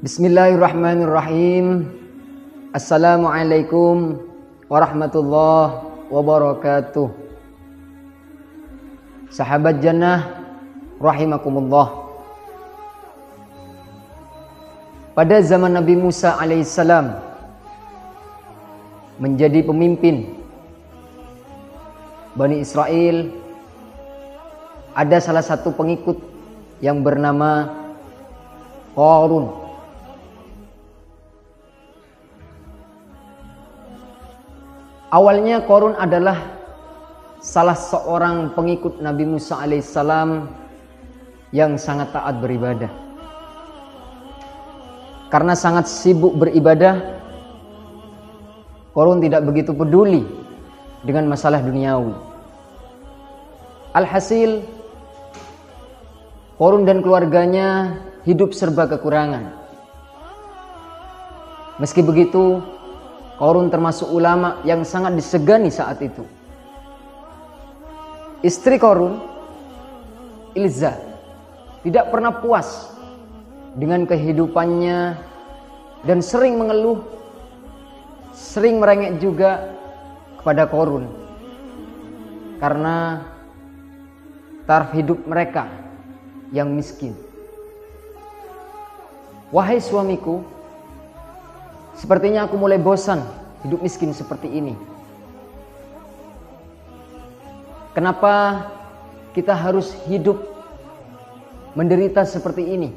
Bismillahirrahmanirrahim. Assalamualaikum warahmatullahi wabarakatuh. Sahabat jannah rahimakumullah. Pada zaman Nabi Musa alaihissalam menjadi pemimpin Bani Israel, ada salah satu pengikut yang bernama Qarun. Awalnya Qarun adalah salah seorang pengikut Nabi Musa alaihissalam yang sangat taat beribadah. Karena sangat sibuk beribadah, Qarun tidak begitu peduli dengan masalah duniawi. Alhasil, Qarun dan keluarganya hidup serba kekurangan. Meski begitu, Qarun termasuk ulama yang sangat disegani saat itu. Istri Qarun, Ilza, tidak pernah puas dengan kehidupannya dan sering mengeluh, sering merengek juga kepada Qarun karena taraf hidup mereka yang miskin. Wahai suamiku, sepertinya aku mulai bosan hidup miskin seperti ini. Kenapa kita harus hidup menderita seperti ini?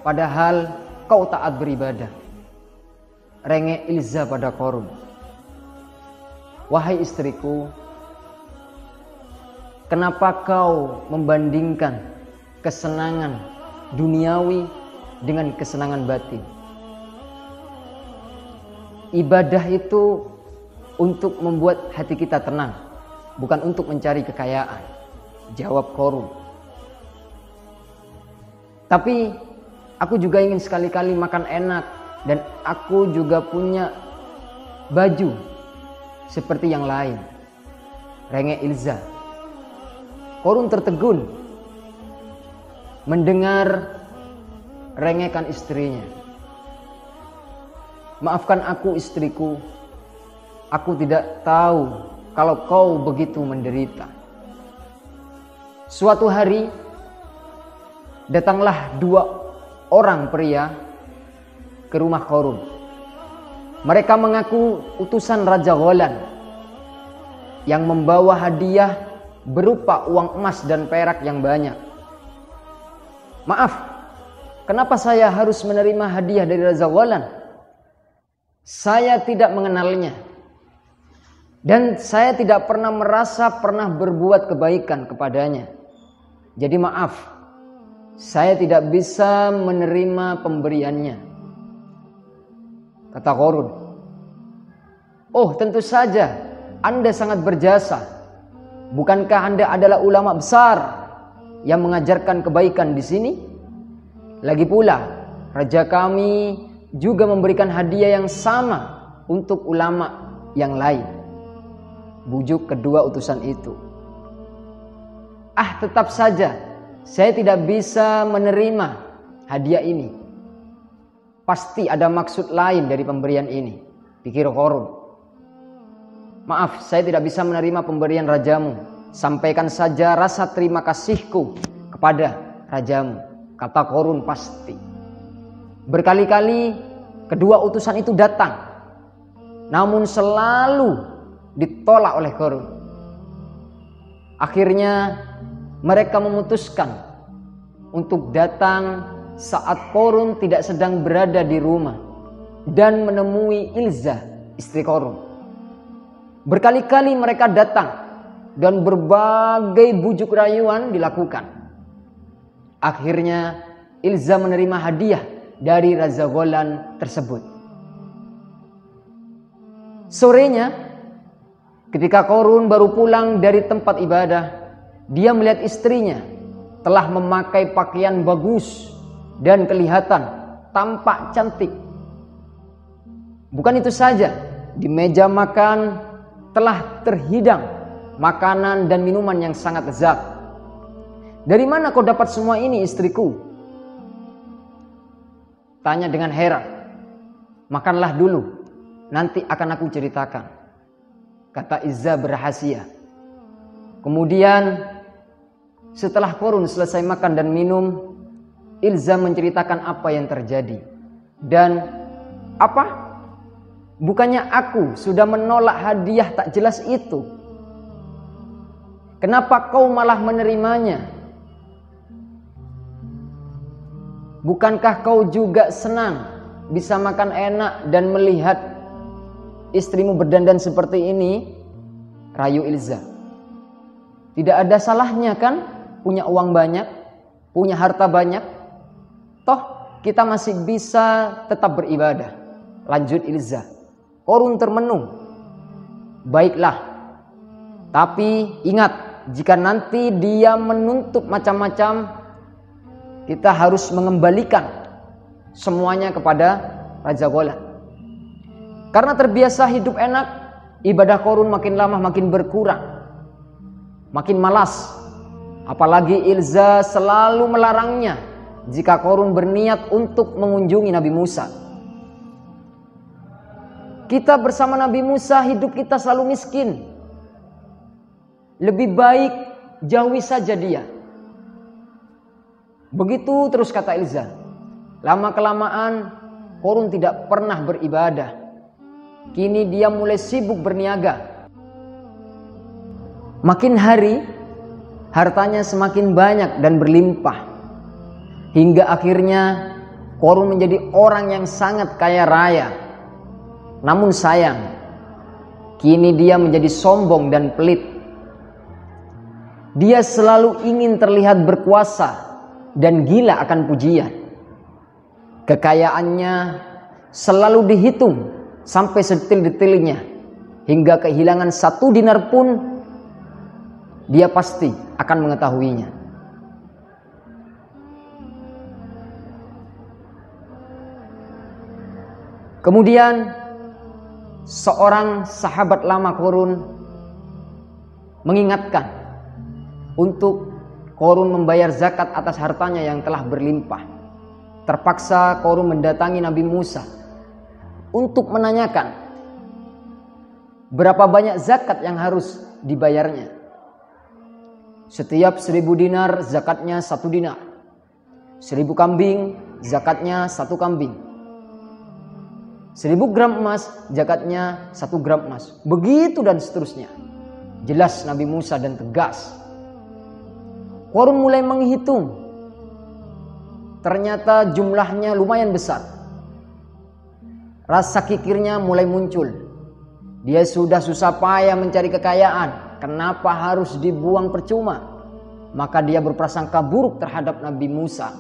Padahal kau taat beribadah. Rengek Ilza pada Qarun. Wahai istriku, kenapa kau membandingkan kesenangan duniawi dengan kesenangan batin? Ibadah itu untuk membuat hati kita tenang, bukan untuk mencari kekayaan, jawab Qarun. Tapi aku juga ingin sekali-kali makan enak, dan aku juga punya baju seperti yang lain, rengek Ilza. Qarun tertegun mendengar rengekan istrinya. Maafkan aku istriku, aku tidak tahu kalau kau begitu menderita. Suatu hari datanglah dua orang pria ke rumah Qarun. Mereka mengaku utusan Raja Gholan yang membawa hadiah berupa uang emas dan perak yang banyak. Maaf, kenapa saya harus menerima hadiah dari Raja Gholan? Saya tidak mengenalnya. Dan saya tidak pernah merasa pernah berbuat kebaikan kepadanya. Jadi maaf, saya tidak bisa menerima pemberiannya, kata Qarun. Oh, tentu saja Anda sangat berjasa. Bukankah Anda adalah ulama besar yang mengajarkan kebaikan di sini? Lagi pula, raja kami juga memberikan hadiah yang sama untuk ulama yang lain, bujuk kedua utusan itu. Tetap saja saya tidak bisa menerima hadiah ini. Pasti ada maksud lain dari pemberian ini, pikir Qarun. Maaf, saya tidak bisa menerima pemberian rajamu. Sampaikan saja rasa terima kasihku kepada rajamu, kata Qarun pasti. Berkali-kali kedua utusan itu datang, namun selalu ditolak oleh Qarun. Akhirnya mereka memutuskan untuk datang saat Qarun tidak sedang berada di rumah dan menemui Ilza, istri Qarun. Berkali-kali mereka datang dan berbagai bujuk rayuan dilakukan. Akhirnya Ilza menerima hadiah dari Raja Gholan tersebut. Sorenya, ketika Qarun baru pulang dari tempat ibadah, dia melihat istrinya telah memakai pakaian bagus dan kelihatan tampak cantik. Bukan itu saja, di meja makan telah terhidang makanan dan minuman yang sangat lezat. Dari mana kau dapat semua ini, istriku? tanya dengan heran, "Makanlah dulu, nanti akan aku ceritakan," kata Izza berrahasia. Kemudian setelah Qarun selesai makan dan minum, Izza menceritakan apa yang terjadi. Dan apa? Bukannya aku sudah menolak hadiah tak jelas itu? Kenapa kau malah menerimanya? Bukankah kau juga senang bisa makan enak dan melihat istrimu berdandan seperti ini? Rayu Izza. Tidak ada salahnya kan punya uang banyak, punya harta banyak? Toh kita masih bisa tetap beribadah. Lanjut Izza. Qarun termenung. Baiklah. Tapi ingat, jika nanti dia menuntut macam-macam, kita harus mengembalikan semuanya kepada Raja Golan. Karena terbiasa hidup enak, ibadah Qarun makin lama makin berkurang, makin malas. Apalagi Izza selalu melarangnya jika Qarun berniat untuk mengunjungi Nabi Musa. Kita bersama Nabi Musa hidup kita selalu miskin. Lebih baik jauhi saja dia. Begitu terus kata Izza. Lama-kelamaan Qarun tidak pernah beribadah. Kini dia mulai sibuk berniaga. Makin hari hartanya semakin banyak dan berlimpah. Hingga akhirnya Qarun menjadi orang yang sangat kaya raya. Namun sayang, kini dia menjadi sombong dan pelit. Dia selalu ingin terlihat berkuasa dan gila akan pujian. Kekayaannya selalu dihitung sampai sedetil-detilnya, hingga kehilangan 1 dinar pun dia pasti akan mengetahuinya. Kemudian seorang sahabat lama Qarun mengingatkan untuk Qarun membayar zakat atas hartanya yang telah berlimpah. Terpaksa Qarun mendatangi Nabi Musa untuk menanyakan berapa banyak zakat yang harus dibayarnya. Setiap 1000 dinar zakatnya 1 dinar. 1000 kambing zakatnya 1 kambing. 1000 gram emas zakatnya 1 gram emas. Begitu dan seterusnya. Jelas Nabi Musa dan tegas. Qarun mulai menghitung. Ternyata jumlahnya lumayan besar. Rasa kikirnya mulai muncul. Dia sudah susah payah mencari kekayaan. Kenapa harus dibuang percuma? Maka dia berprasangka buruk terhadap Nabi Musa.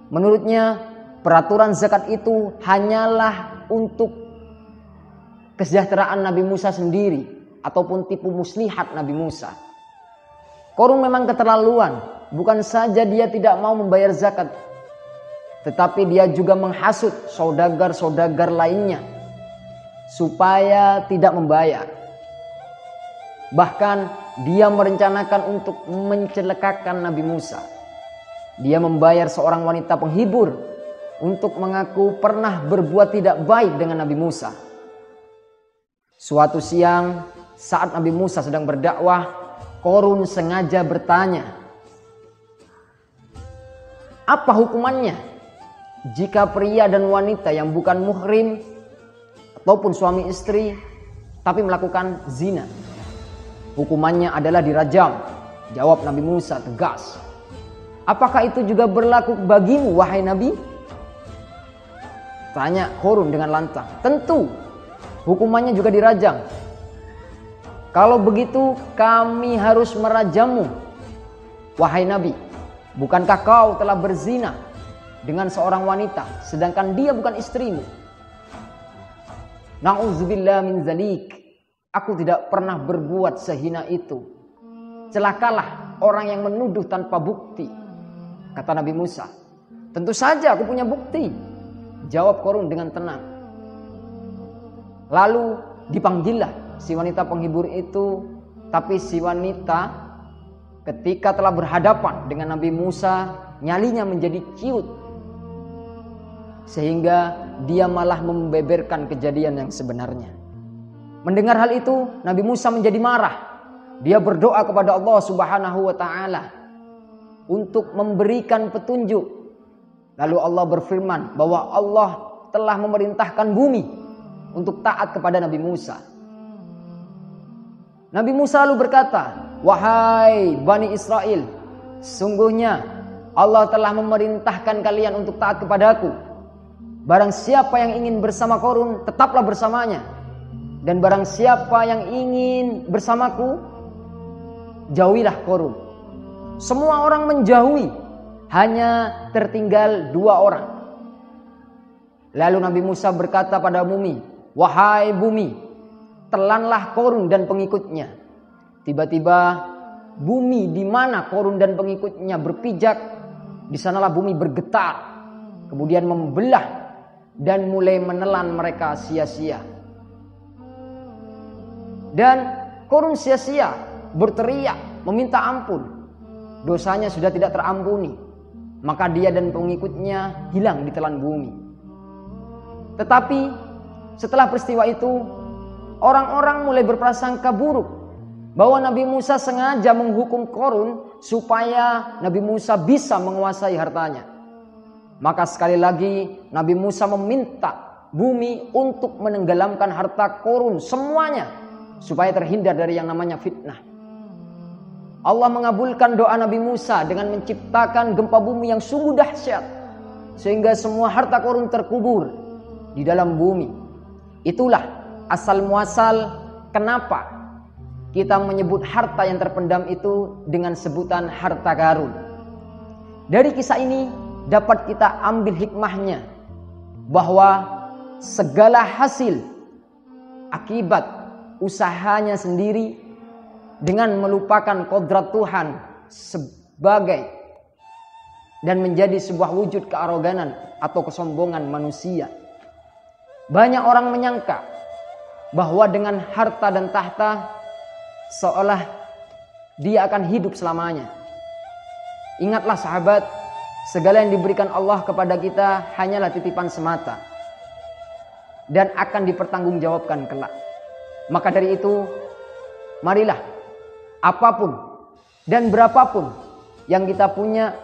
Menurutnya peraturan zakat itu hanyalah untuk kesejahteraan Nabi Musa sendiri ataupun tipu muslihat Nabi Musa. Qarun memang keterlaluan. Bukan saja dia tidak mau membayar zakat, tetapi dia juga menghasut saudagar-saudagar lainnya supaya tidak membayar. Bahkan dia merencanakan untuk mencelakakan Nabi Musa. Dia membayar seorang wanita penghibur untuk mengaku pernah berbuat tidak baik dengan Nabi Musa. Suatu siang saat Nabi Musa sedang berdakwah, Qarun sengaja bertanya, apa hukumannya jika pria dan wanita yang bukan muhrim ataupun suami istri tapi melakukan zina? Hukumannya adalah dirajam. Jawab Nabi Musa tegas. Apakah itu juga berlaku bagimu wahai Nabi? Tanya Qarun dengan lantang. Tentu, hukumannya juga dirajam. Kalau begitu kami harus merajammu, wahai Nabi. Bukankah kau telah berzina dengan seorang wanita sedangkan dia bukan istrimu? Na'udzubillah min zalik. Aku tidak pernah berbuat sehina itu. Celakalah orang yang menuduh tanpa bukti, kata Nabi Musa. Tentu saja aku punya bukti, jawab Qarun dengan tenang. Lalu dipanggillah si wanita penghibur itu. Tapi si wanita ketika telah berhadapan dengan Nabi Musa, nyalinya menjadi ciut. sehingga dia malah membeberkan kejadian yang sebenarnya. Mendengar hal itu, Nabi Musa menjadi marah. Dia berdoa kepada Allah Subhanahu wa taala untuk memberikan petunjuk. Lalu Allah berfirman bahwa Allah telah memerintahkan bumi untuk taat kepada Nabi Musa. Nabi Musa lalu berkata, "Wahai Bani Israel, sungguhnya Allah telah memerintahkan kalian untuk taat kepadaku. Barang siapa yang ingin bersama Qarun, tetaplah bersamanya. Dan barang siapa yang ingin bersamaku, jauhilah Qarun." Semua orang menjauhi, hanya tertinggal 2 orang. Lalu Nabi Musa berkata pada bumi, "Wahai bumi, telanlah Qarun dan pengikutnya." Tiba-tiba bumi di mana Qarun dan pengikutnya berpijak, di sanalah bumi bergetar, kemudian membelah dan mulai menelan mereka sia-sia. Dan Qarun sia-sia berteriak meminta ampun. Dosanya sudah tidak terampuni. Maka dia dan pengikutnya hilang ditelan bumi. Tetapi setelah peristiwa itu, orang-orang mulai berprasangka buruk bahwa Nabi Musa sengaja menghukum Qarun supaya Nabi Musa bisa menguasai hartanya. Maka sekali lagi Nabi Musa meminta bumi untuk menenggelamkan harta Qarun semuanya, supaya terhindar dari yang namanya fitnah. Allah mengabulkan doa Nabi Musa dengan menciptakan gempa bumi yang sungguh dahsyat, sehingga semua harta Qarun terkubur di dalam bumi. Itulah asal muasal kenapa kita menyebut harta yang terpendam itu dengan sebutan harta karun. Dari kisah ini dapat kita ambil hikmahnya bahwa segala hasil akibat usahanya sendiri dengan melupakan kodrat Tuhan sebagai dan menjadi sebuah wujud kearoganan atau kesombongan manusia. Banyak orang menyangka bahwa dengan harta dan tahta seolah dia akan hidup selamanya. Ingatlah sahabat, segala yang diberikan Allah kepada kita hanyalah titipan semata dan akan dipertanggungjawabkan kelak. Maka dari itu, marilah apapun dan berapapun yang kita punya,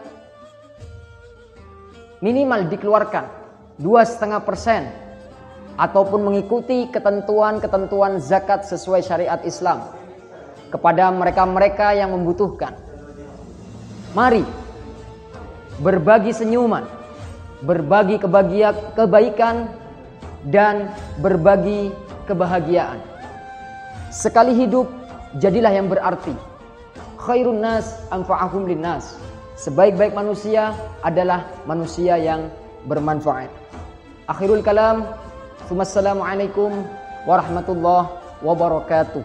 minimal dikeluarkan 2,5% ataupun mengikuti ketentuan-ketentuan zakat sesuai syariat Islam kepada mereka-mereka yang membutuhkan. Mari berbagi senyuman, berbagi kebaikan, dan berbagi kebahagiaan. Sekali hidup, jadilah yang berarti. Khairun nas anfa'ahum linnas. Sebaik-baik manusia adalah manusia yang bermanfaat. Akhirul kalam. Assalamualaikum warahmatullahi wabarakatuh.